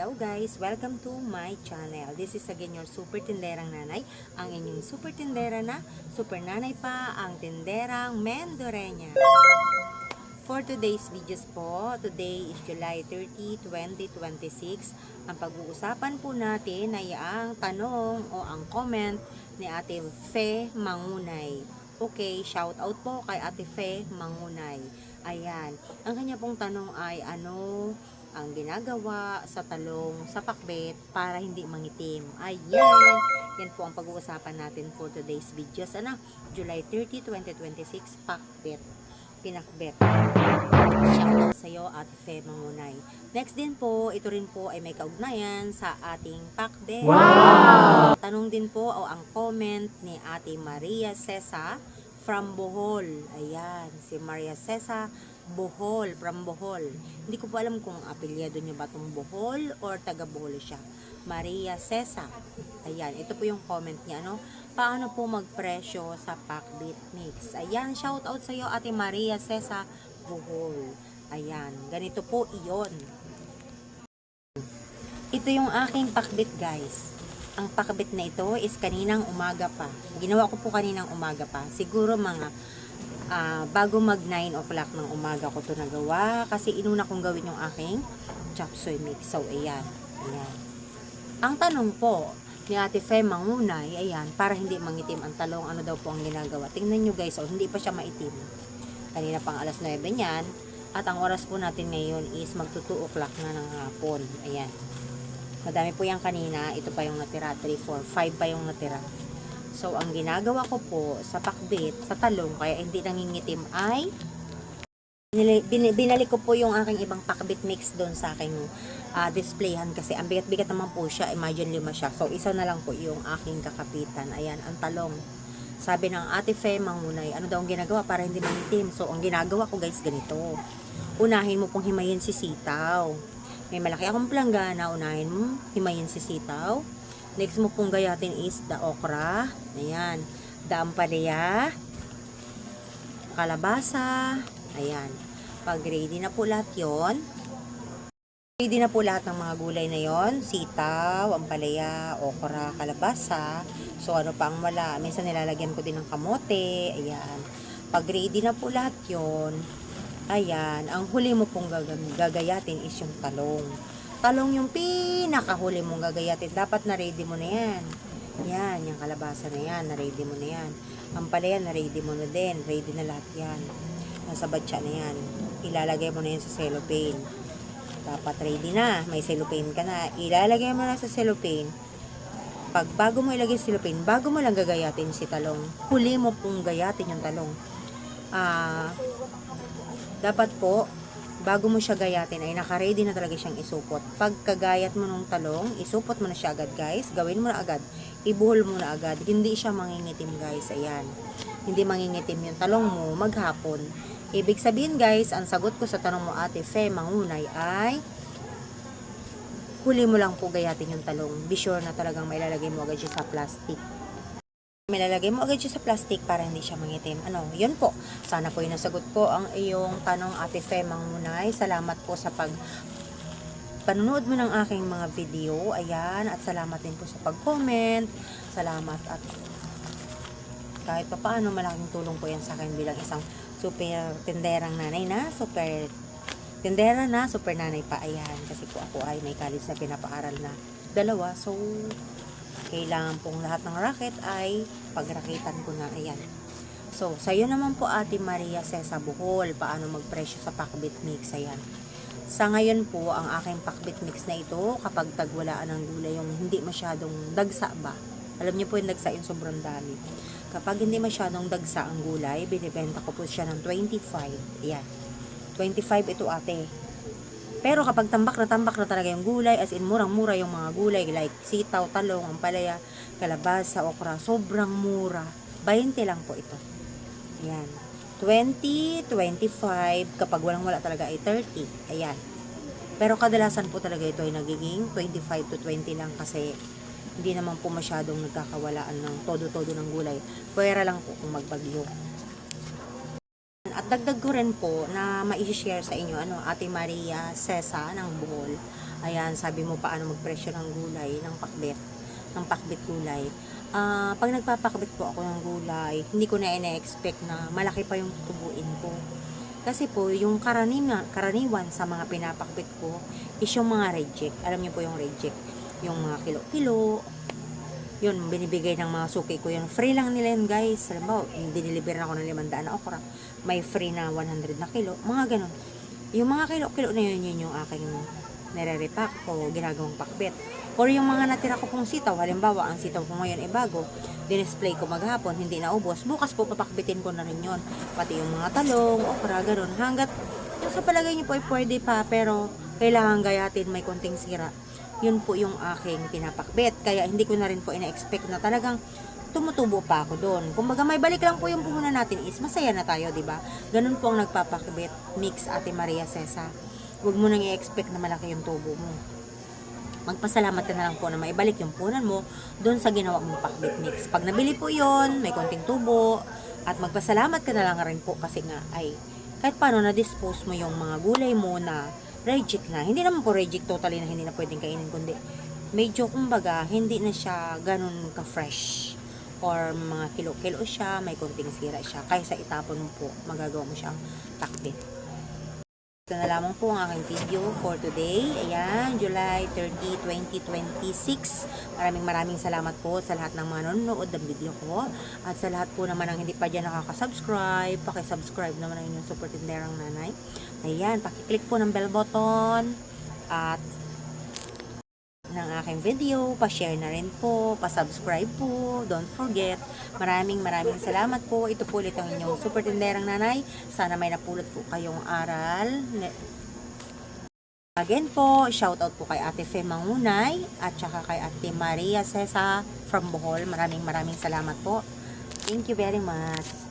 Hello guys! Welcome to my channel. This is again your super tinderang nanay. Ang inyong super tindera na, super nanay pa, ang tinderang Mendorenya. For today's videos po, today is July 30, 2026. Ang pag-uusapan po natin ay ang tanong o ang comment ni Ate Fe Mangunay. Okay, shout out po kay Ate Fe Mangunay. Ayan, ang kanya pong tanong ay ano ang ginagawa sa talong sa pakbet para hindi mangitim. Ayan, yan po ang pag-uusapan natin for today's videos. Ano, July 30, 2026, pakbet. Pinakbet. Shoutout sa iyo, Ate Fe Mangunay. Next din po, ito rin po ay may kaugnayan sa ating pakbet. Wow! Tanong din po o ang comment ni Ate Maria Cesa from Bohol. Ayan, si Maria Cesa Bohol, from Bohol. Hindi ko po alam kung apelyado niya ba itong Bohol or taga Bohol siya. Maria Cesa. Ayan, ito po yung comment niya, no? Paano po magpresyo sa pakbet mix? Ayan, shout out sa iyo, Ate Maria Cesa Bohol. Ayan, ganito po iyon. Ito yung aking pakbet, guys. Ang pakbet na ito is kaninang umaga pa. Ginawa ko po kaninang umaga pa. Siguro mga bago mag 9 o'clock ng umaga ko to nagawa. Kasi inuna kong gawin yung aking chop suey mix. So, ayan. Ayan. Ang tanong po ni Ate Fe Mangunay, ayan, para hindi mangitim ang talong, ano daw po ang ginagawa. Tingnan nyo guys, hindi pa siya maitim. Kanina pang alas 9 niyan. At ang oras po natin ngayon is magto 2 o'clock na ng hapon. Ayan. Madami po yan kanina. Ito pa yung natira. 3, 4, 5 pa yung natira. So, ang ginagawa ko po sa pakbet, sa talong, kaya hindi nangingitim ay binalik ko po yung aking ibang pakbet mix doon sa aking displayhan kasi ang bigat-bigat naman po siya. Imagine 5 siya. So, isa na lang po yung aking kakapitan. Ayan, ang talong. Sabi ng Ate Fe Mangunay, ano daw ang ginagawa para hindi mangitim? So, ang ginagawa ko guys, ganito. Unahin mo pong himayin si sitaw. May malaki akong planggana, unahin mo himayin si sitaw. Next mo pong gayatin is the okra. Ayan. The ampalaya. Kalabasa. Ayan. Pag ready na po lahat yon, ready na po lahat ng mga gulay na yon, sitaw, ampalaya, okra, kalabasa. So, ano pa ang wala? Minsan nilalagyan ko din ng kamote. Ayan. Pag ready na po lahat yon, ayan, ang huli mo pong gagayatin is yung talong. Talong yung pinakahuli mong gagayatin. Dapat na ready mo na yan. Yan, yung kalabasa na yan, na ready mo na yan. Ampalaya, na ready mo na din. Ready na lahat yan. Nasa batya na yan. Ilalagay mo na yan sa cellophane. Dapat ready na. May cellophane ka na. Ilalagay mo na sa cellophane. Bago mo ilagay sa cellophane, bago mo lang gagayatin si talong. Huli mo pong gayatin yung talong. Dapat po, bago mo siya gayatin ay naka-ready na talaga siyang isupot. Pag kagayat mo ng talong, isupot mo na siya agad guys. Gawin mo na agad. Ibuhol mo na agad. Hindi siya mangingitim guys. Ayan. Hindi mangingitim yung talong mo maghapon. Ibig sabihin guys, ang sagot ko sa tanong mo Ate Fe Mangunay ay huli mo lang po gayatin yung talong. Be sure na talagang mailalagay mo agad siya sa plastic. Malalagay mo agad siya sa plastic para hindi siya mangitim. Ano, yun po. Sana po yung nasagot ko ang iyong tanong Ate Fe Mangunay. Salamat po sa panonood mo ng aking mga video. Ayan. At salamat din po sa pag-comment. Salamat at kahit pa paano malaking tulong po yan sa akin bilang isang super tinderang nanay na super tindera na super nanay pa. Ayan. Kasi po ako ay may college na pinapaaral na 2. So, kailangan pong lahat ng racket ay pagrakitan ko na. Ayan. So, sa'yo naman po Ate Maria Cesa Bohol, paano magpresyo sa pakbet mix. Ayan. Sa ngayon po, ang aking pakbet mix na ito, kapag tagwalaan ng gulay, yung hindi masyadong dagsa ba? Alam niyo po yung dagsa yung sobrang dami. Kapag hindi masyadong dagsa ang gulay, binibenta ko po siya ng 25. Ayan. 25 ito ate. Pero kapag tambak na talaga yung gulay, as in murang-mura yung mga gulay like sitaw, talong, ampalaya, kalabasa, okra, sobrang mura. 20 lang po ito. Ayan. 20, 25, kapag walang-wala talaga ay 30. Ayan. Pero kadalasan po talaga ito ay nagiging 25 to 20 lang kasi hindi naman po masyadong nagkakawalaan ng todo-todo ng gulay. Pwera lang po kung magbagyo. At dagdag ko rin po na ma-share sa inyo Ate Maria Cesa ng Bohol Ayan, sabi mo paano magpresyo ng gulay, ng pakbet gulay. Pag nagpapakbet po ako ng gulay, hindi ko na ina-expect na malaki pa yung tutubuin ko. Kasi po, yung karaniwan sa mga pinapakbet ko is yung mga reject. Alam niyo po yung reject. Yung mga kilo-kilo, yun, binibigay ng mga suki ko yun. Free lang nila yun, guys. Alam mo, diniliver na ako ng 500 na okra. May free na 100 na kilo. Mga ganun. Yung mga kilo-kilo na yun, yun yung aking nire-repack o ginagawang pakbet. Or yung mga natira ko pong sitaw, halimbawa, ang sitaw ko ngayon ay bago, dinisplay ko maghapon, hindi naubos. Bukas po, papakbitin ko na rin yun. Pati yung mga talong, okra, ganun. Hanggat, sa palagay niyo po ay pwede pa, pero kailangan gayatin, may konting sira. Yun po yung aking pinapakbet. Kaya hindi ko na rin po ina-expect na talagang tumutubo pa ako doon. Kumbaga may balik lang po yung puhunan natin is masaya na tayo, di ba? Ganun po ang nagpapakbet mix Ate Maria Cesa. Huwag mo nang i-expect na malaki yung tubo mo. Magpasalamat ka na lang po na maibalik yung puhunan mo doon sa ginawa mong pakbet mix. Pag nabili po yon, may konting tubo, at magpasalamat ka na lang rin po kasi nga ay kahit paano na-dispose mo yung mga gulay mo na reject na. Hindi naman po reject totally na hindi na pwedeng kainin, kundi medyo kumbaga hindi na siya ganun ka-fresh or mga kilo-kilo siya, may konting sira siya. Kaysa itapon mo po, magagawa mo siyang pakbet. Ito na lamang po ang aking video for today. Ayan, July 30, 2026. Maraming salamat po sa lahat ng mga nanonood ng video ko. At sa lahat po naman ang hindi pa dyan nakaka-subscribe, pakisubscribe naman ang inyong super tinderang nanay. Ayan, pakiclick po ng bell button at ng aking video, pa-share na rin po, pa-subscribe po, don't forget. Maraming salamat po. Ito po ulit ang inyong super tinderang nanay. Sana may napulot po kayong aral. Again po, shoutout po kay Ate Fe Mangunay at saka kay Ate Maria Cesa from Bohol. Maraming salamat po. Thank you very much.